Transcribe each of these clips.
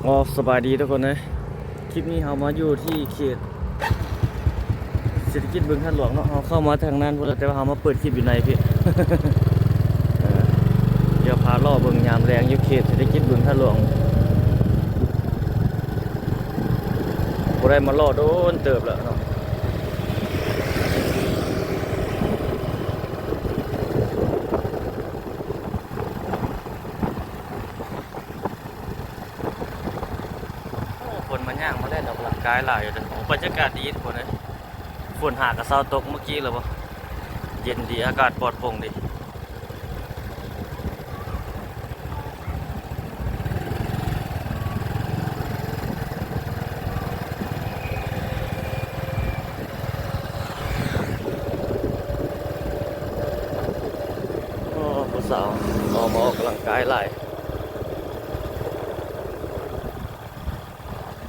อ๋อสบายดีทุกคนนะคลิปนี้เรามาอยู่ที่เขตเศรษฐกิจบึงท่าหลวงเนาะเราเข้ามาทางนั้นพวกเราแต่ว่าเรามาเปิดคลิปอยู่ในพี่ เออเดี๋ยวพาล่อเบิ่งยามแรงอยู่เขตเศรษฐกิจบึงท่าหลวงบ่ได้มาล่อโดนเติบแล้วเนาะคนมาย่างมาได้ออกกำลังกายหลายอยู่เด้อบรรยากาศดีทุกคนนะฝนหากระเซาตกเมื่อกี้เลยบ่เย็นดีอากาศปลอดโปร่งดีโอ้ผู้สาวออกมาออกกำลังกายหลาย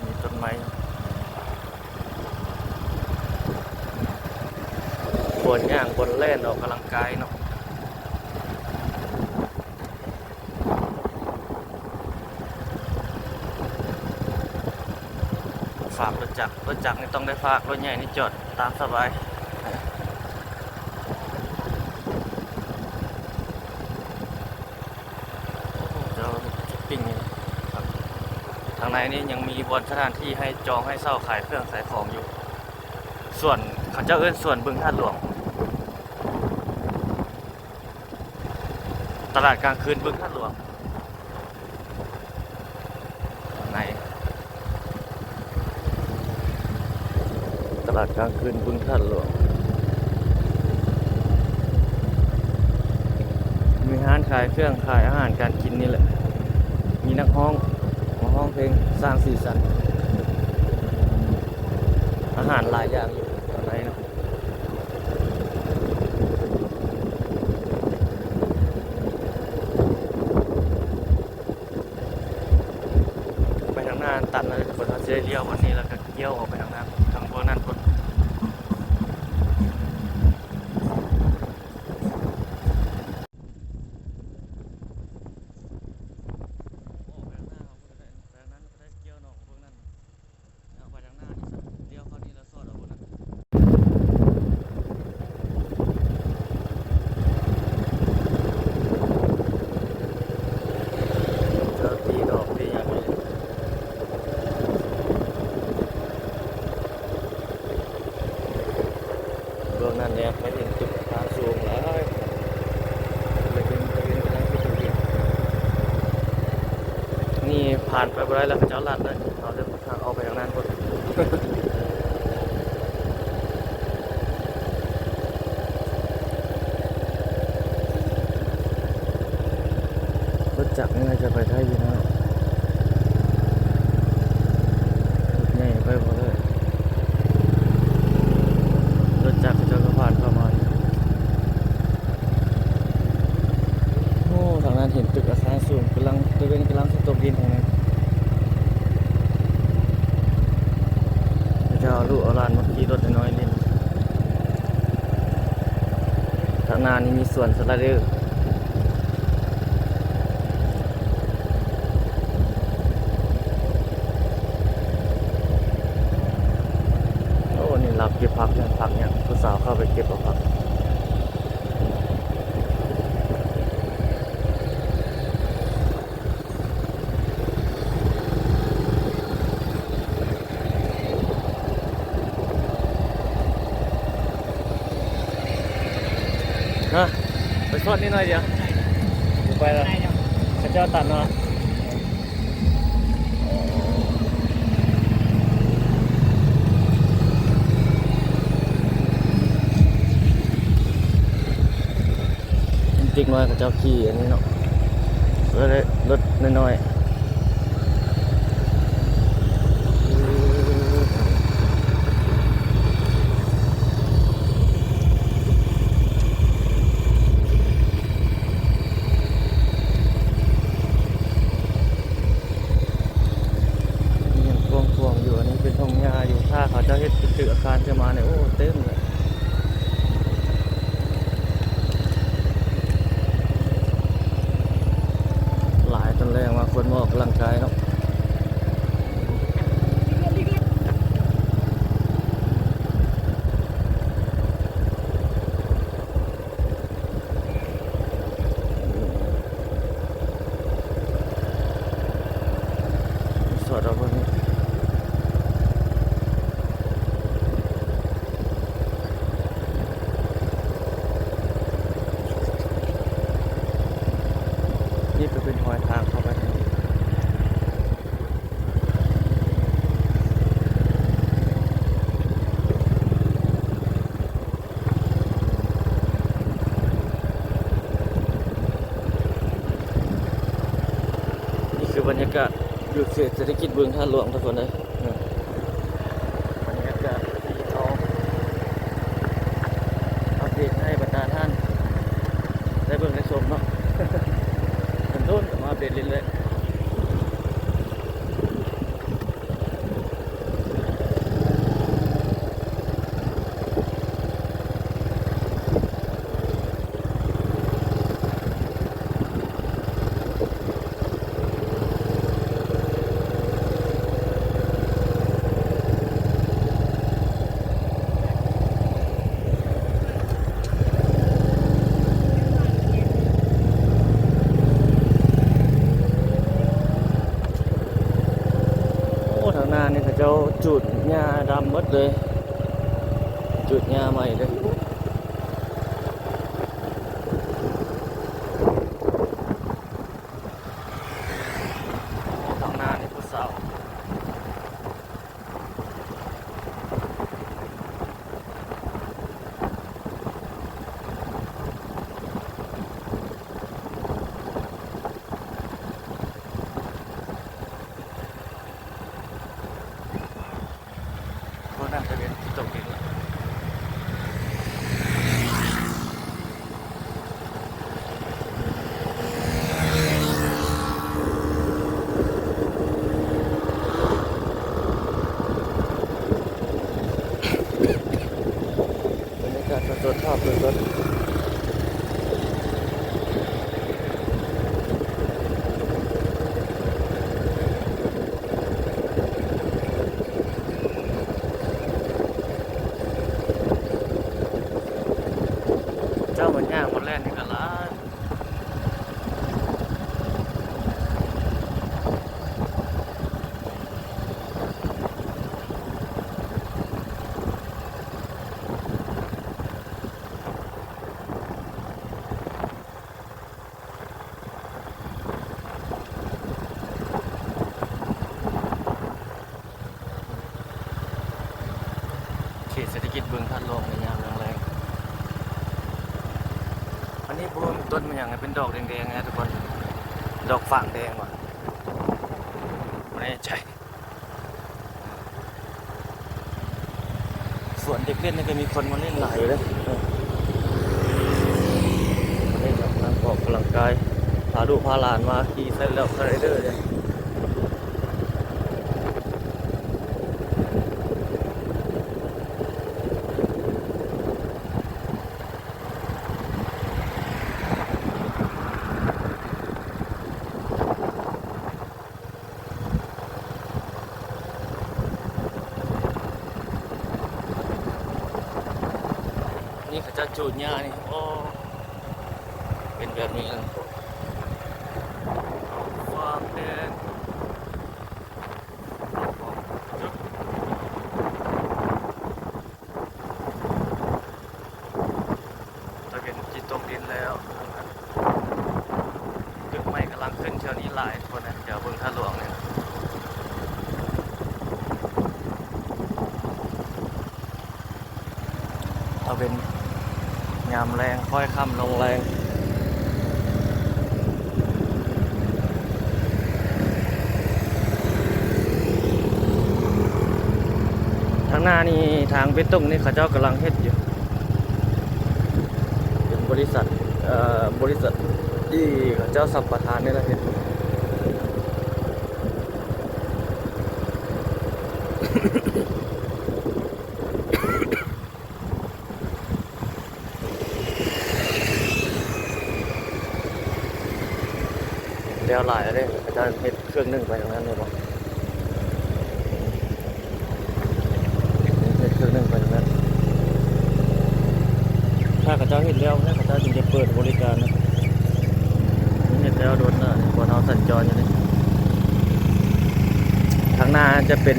มีต้นไม้บนย่างบนเล่นออกกำลังกายเนาะฝากรถจักรนี่ต้องได้ฝากรถใหญ่นี่จอดตามสบายเจ้าช้อปปิ้งนี่ครับทางในนี่ยังมีบนสถานที่ให้จองให้เช่าขายเครื่องขายของอยู่ส่วนเขาเจ้าเอิ้นส่วนบึงท่าหลวงตลาดกลางคืนบึงท่าหลวงในตลาดกลางคืนบึงท่าหลวงมีร้านขายเครื่องขายอาหารการกินนี่แหละมีนักร้องมาร้องเพลงสร้างสีสันอาหารหลายอย่างอยู่ตรงไหนนะไปทางหน้าตัดเลยคนเขาจะได้เลี้ยววันนี้แล้วก็เลี้ยวออกไปทางนั้นทางบนนั้นคนเบื้องนั้นเนี่ยไปเห็นจุดทางสูงแล้วไปเห็นกำลังที่จุดนี่ผ่านไปบ่ได้แล้วเจ้าลัดเลยเราจะทางออกไปทางนั้นคนรถจักรนี่น่าจะไปได้อยู่นะนี่ไปหมดเลยรถจักรจะผ่านเข้ามาโอ้ทางนั้นเห็นตึกอาคารสูงกำลังตะเวนกำลังตกดินทางนั้นจะเอาลูกเอาหลานมาขี่รถน้อยๆเล่นทางหน้านี้มีสวนสไลเดอร์โอ้นี่รับเก็บผักอย่างผู้สาวเข้าไปเก็บผักฮะไปทอดนิดหน่อยเดียวไปแล้วข้าเจ้าตัดเนาะติ๊กน้อยข้าเจ้าขี่อันนี้เนาะรถน้อยพวงอยู่อันนี้เป็นทงหญ้าอยู่ถ้าเขาจะเฮ็ดตึกอาคารจะมาเนี่ยโอ้เต็มเลยหลายตอนแรกมาคนมาออกกำลังกายเนาะ รยากาศอยู่เขตเศรษฐกิจบึงท่าหลวงทุกคนเลยบรรยากาศที่เขาอัปเดตให้บรรดาท่านได้เบิ่งได้ชมเนาะ เป็นต้นมาอัปเดตเรื่อยๆทางหน้านี่เขาเจ้าจุดหญ้าดำหมดเลยจุดหญ้าใหม่เลยทางหน้านี่ผู้สาวก็น่าจะเป็นที่ตกดินละบรรยากาศสดๆภาพสดๆเจ้ามันย่างมันแล่นนี่ก็ล้านเขตเศรษฐกิจบึงทัดลงในยามแรงๆอันนี้พวกต้นมันอย่างเป็นดอกแดงๆนะทุกคนดอกฝางแดงว่ะไม่แน่ใจส่วนเด็กเล่นนี่ก็มีคนมาเล่นหลายอยู่เลยมาเล่นแบบนั่งออกกำลังกายพาลูกพาหลานมาขี่ไซเดอร์เลยนี่เขาจะจูดหญ้านี่โอ้เป็นแบบนี้เลยฟางแดงจุ๊บจะเป็นจิตตกดินแล้วตึกไม้กำลังขึ้นเชียวนี้หลายคนนะเดี๋ยวเบิ่งท่าหลวงเนี่ยเอาเป็นยามแรงค่อยค่ำลงแรงทางหน้านี่ทางเบตงนี่เขาเจ้ากำลังเฮ็ดอยู่เป็นบริษัทที่เขาเจ้าสัมปทานนี่แหละเฮ็ดเดี๋ยวหลายเลยอาจารย์เฮ็ดเครื่องนึ่งไปทางนั้นเลยบอกเฮ็ดเครื่องนึ่งไปทางนั้นถ้าเขาเจ้าเฮ็ดแล้วถ้าเขาเจ้าจึงจะเปิดบริการนะนี่เฮ็ดแล้วโดนนะบนเอาสัญจรอยู่นี่ทางหน้าจะเป็น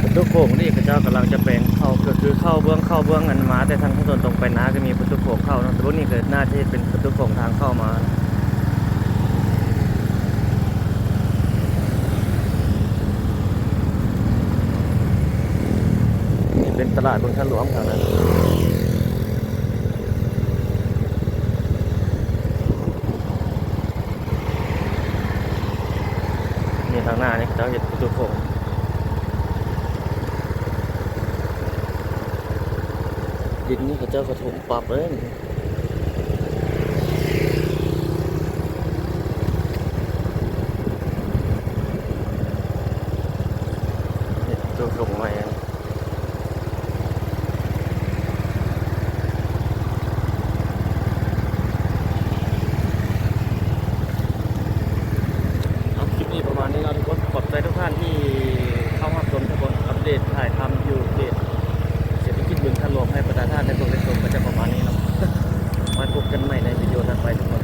ประตูโค้งที่เขาเจ้ากำลังจะแปลงเข้าก็คือเข้าเบื้องอันมาแต่ทางถนนตรงไปน้าก็มีประตูโค้งเข้าเนาะแต่ว่านี่เกิดหน้าที่เป็นประตูโค้งทางเข้ามานี่เป็นตลาดบึงท่าหลวงทางนั้น ทางหน้านี่เขาเห็นประตูโค้งดินนี่เขาเจ้ากระถมปรับเลยตัวส่งใหม่เอาคลิปนี้ประมาณนี้นะทุกคนขอบใจทุกท่านที่เข้ามาชมทุกคนอัปเดตถ่ายทำอยู่เดตเศรษฐกิจบึงทะลวงให้ประชาชนในตัวเป็นชมก็จะประมาณนี้เนาะ มาพบกันใหม่ในวิดีโอถัดไปทุกคน